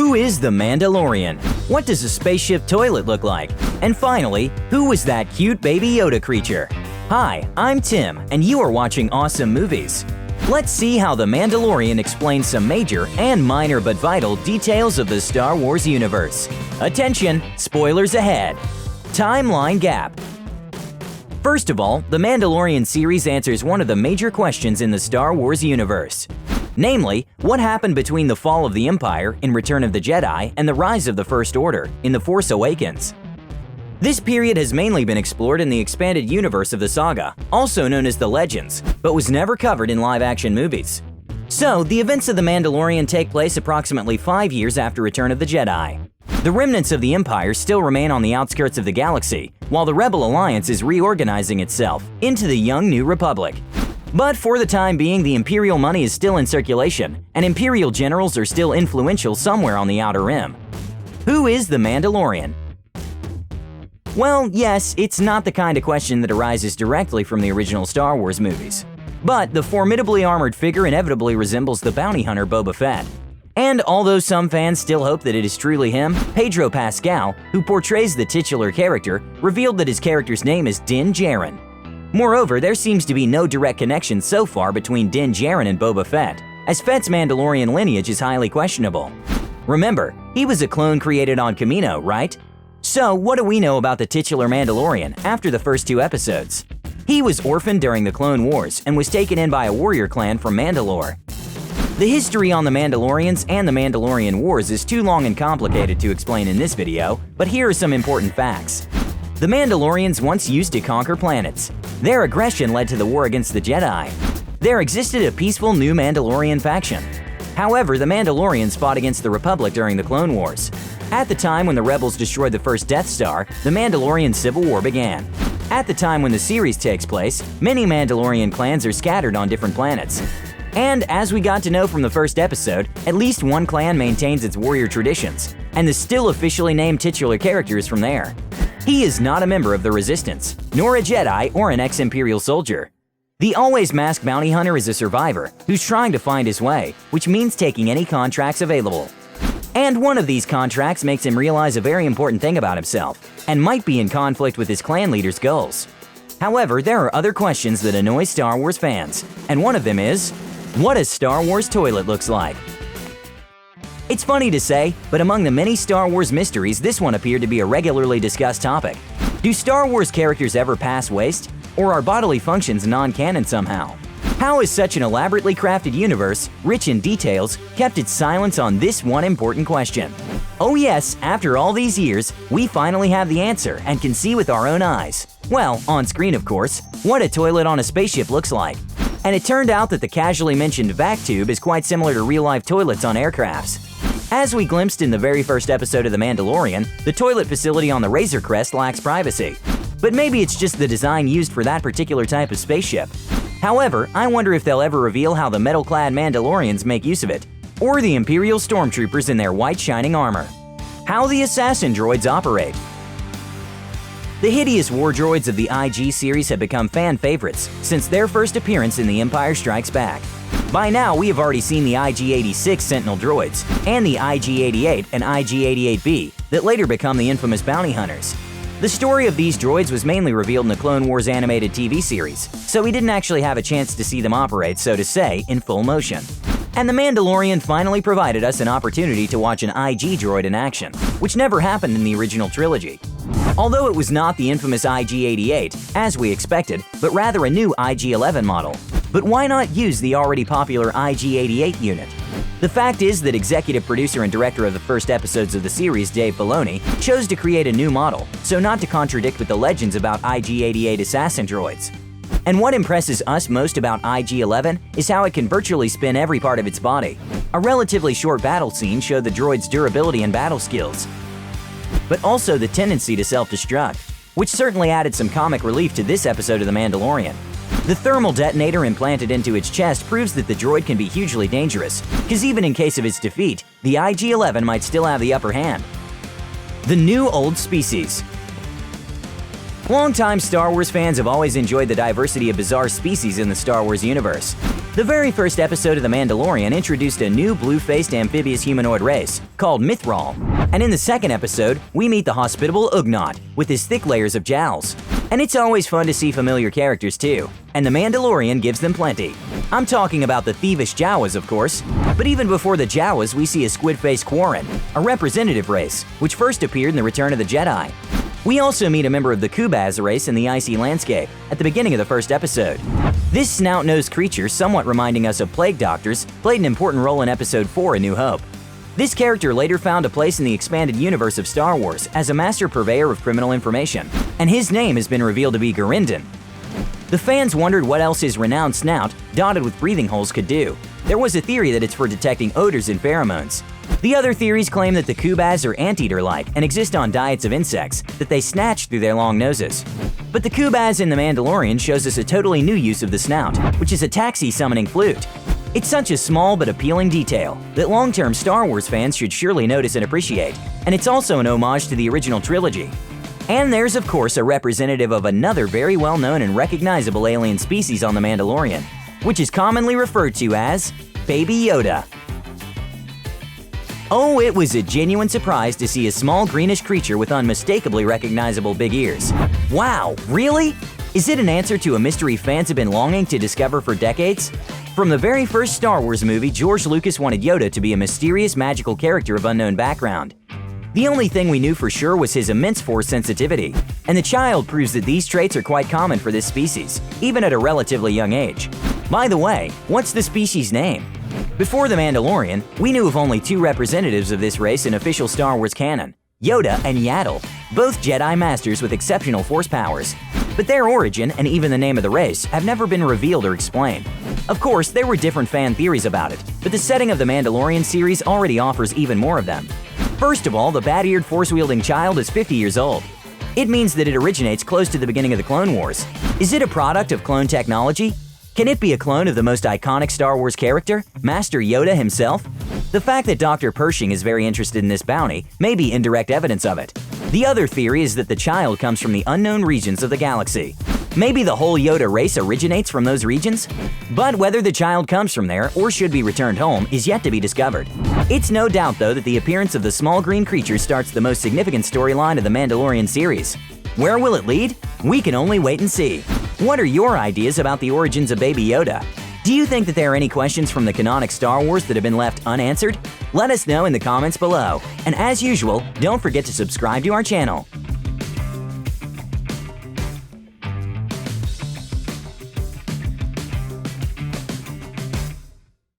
Who is the Mandalorian? What does a spaceship toilet look like? And finally, who was that cute baby Yoda creature? Hi, I'm Tim, and you are watching Awesome Movies. Let's see how The Mandalorian explains some major and minor but vital details of the Star Wars universe. Attention, spoilers ahead. Timeline gap. First of all, the Mandalorian series answers one of the major questions in the Star Wars universe. Namely, what happened between the fall of the Empire in Return of the Jedi and the rise of the First Order in The Force Awakens. This period has mainly been explored in the expanded universe of the saga, also known as the Legends, but was never covered in live-action movies. So, the events of The Mandalorian take place approximately 5 years after Return of the Jedi. The remnants of the Empire still remain on the outskirts of the galaxy, while the Rebel Alliance is reorganizing itself into the young New Republic. But for the time being, the Imperial money is still in circulation, and Imperial generals are still influential somewhere on the Outer Rim. Who is the Mandalorian? Well, yes, it's not the kind of question that arises directly from the original Star Wars movies. But the formidably armored figure inevitably resembles the bounty hunter Boba Fett. And although some fans still hope that it is truly him, Pedro Pascal, who portrays the titular character, revealed that his character's name is Din Djarin. Moreover, there seems to be no direct connection so far between Din Djarin and Boba Fett, as Fett's Mandalorian lineage is highly questionable. Remember, he was a clone created on Kamino, right? So, what do we know about the titular Mandalorian after the first 2 episodes? He was orphaned during the Clone Wars and was taken in by a warrior clan from Mandalore. The history on the Mandalorians and the Mandalorian Wars is too long and complicated to explain in this video, but here are some important facts. The Mandalorians once used to conquer planets. Their aggression led to the war against the Jedi. There existed a peaceful new Mandalorian faction. However, the Mandalorians fought against the Republic during the Clone Wars. At the time when the Rebels destroyed the first Death Star, the Mandalorian Civil War began. At the time when the series takes place, many Mandalorian clans are scattered on different planets. And as we got to know from the first episode, at least one clan maintains its warrior traditions, and the still officially named titular character is from there. He is not a member of the Resistance, nor a Jedi or an ex-Imperial soldier. The always masked bounty hunter is a survivor who's trying to find his way, which means taking any contracts available. And one of these contracts makes him realize a very important thing about himself, and might be in conflict with his clan leader's goals. However, there are other questions that annoy Star Wars fans, and one of them is, what a Star Wars toilet looks like. It's funny to say, but among the many Star Wars mysteries, this one appeared to be a regularly discussed topic. Do Star Wars characters ever pass waste? Or are bodily functions non-canon somehow? How is such an elaborately crafted universe, rich in details, kept its silence on this one important question? Oh yes, after all these years, we finally have the answer and can see with our own eyes. Well, on screen of course, what a toilet on a spaceship looks like. And it turned out that the casually mentioned vac tube is quite similar to real-life toilets on aircrafts. As we glimpsed in the very first episode of The Mandalorian, the toilet facility on the Razor Crest lacks privacy. But maybe it's just the design used for that particular type of spaceship. However, I wonder if they'll ever reveal how the metal-clad Mandalorians make use of it, or the Imperial stormtroopers in their white shining armor. How the Assassin Droids operate. The hideous war droids of the IG series have become fan favorites since their first appearance in The Empire Strikes Back. By now, we have already seen the IG-86 Sentinel droids, and the IG-88 and IG-88B that later become the infamous bounty hunters. The story of these droids was mainly revealed in the Clone Wars animated TV series, so we didn't actually have a chance to see them operate, so to say, in full motion. And The Mandalorian finally provided us an opportunity to watch an IG droid in action, which never happened in the original trilogy. Although it was not the infamous IG-88, as we expected, but rather a new IG-11 model. But why not use the already popular IG-88 unit? The fact is that executive producer and director of the first episodes of the series, Dave Filoni, chose to create a new model, so not to contradict with the legends about IG-88 assassin droids. And what impresses us most about IG-11 is how it can virtually spin every part of its body. A relatively short battle scene showed the droid's durability and battle skills, but also the tendency to self-destruct, which certainly added some comic relief to this episode of The Mandalorian. The thermal detonator implanted into its chest proves that the droid can be hugely dangerous, because even in case of its defeat, the IG-11 might still have the upper hand. The new old species. Longtime Star Wars fans have always enjoyed the diversity of bizarre species in the Star Wars universe. The very first episode of The Mandalorian introduced a new blue-faced amphibious humanoid race called Mythrol. And in the second episode, we meet the hospitable Ugnaught with his thick layers of jowls. And it's always fun to see familiar characters too, and The Mandalorian gives them plenty. I'm talking about the thievish Jawas, of course. But even before the Jawas, we see a squid-faced Quarren, a representative race, which first appeared in The Return of the Jedi. We also meet a member of the Kubaz race in the icy landscape at the beginning of the first episode. This snout-nosed creature, somewhat reminding us of plague doctors, played an important role in Episode 4, A New Hope. This character later found a place in the expanded universe of Star Wars as a master purveyor of criminal information, and his name has been revealed to be Gurinden. The fans wondered what else his renowned snout, dotted with breathing holes, could do. There was a theory that it's for detecting odors and pheromones. The other theories claim that the Kubaz are anteater-like and exist on diets of insects that they snatch through their long noses. But the Kubaz in The Mandalorian shows us a totally new use of the snout, which is a taxi-summoning flute. It's such a small but appealing detail that long-term Star Wars fans should surely notice and appreciate, and it's also an homage to the original trilogy. And there's of course a representative of another very well-known and recognizable alien species on The Mandalorian, which is commonly referred to as Baby Yoda. Oh, it was a genuine surprise to see a small greenish creature with unmistakably recognizable big ears. Wow, really? Is it an answer to a mystery fans have been longing to discover for decades? From the very first Star Wars movie, George Lucas wanted Yoda to be a mysterious magical character of unknown background. The only thing we knew for sure was his immense force sensitivity, and the child proves that these traits are quite common for this species, even at a relatively young age. By the way, what's the species' name? Before The Mandalorian, we knew of only two representatives of this race in official Star Wars canon, Yoda and Yaddle, both Jedi Masters with exceptional force powers. But their origin, and even the name of the race, have never been revealed or explained. Of course, there were different fan theories about it, but the setting of the Mandalorian series already offers even more of them. First of all, the bat-eared force-wielding child is 50 years old. It means that it originates close to the beginning of the Clone Wars. Is it a product of clone technology? Can it be a clone of the most iconic Star Wars character, Master Yoda himself? The fact that Dr. Pershing is very interested in this bounty may be indirect evidence of it. The other theory is that the child comes from the unknown regions of the galaxy. Maybe the whole Yoda race originates from those regions? But whether the child comes from there or should be returned home is yet to be discovered. It's no doubt, though, that the appearance of the small green creature starts the most significant storyline of the Mandalorian series. Where will it lead? We can only wait and see. What are your ideas about the origins of Baby Yoda? Do you think that there are any questions from the canonic Star Wars that have been left unanswered? Let us know in the comments below. And as usual, don't forget to subscribe to our channel.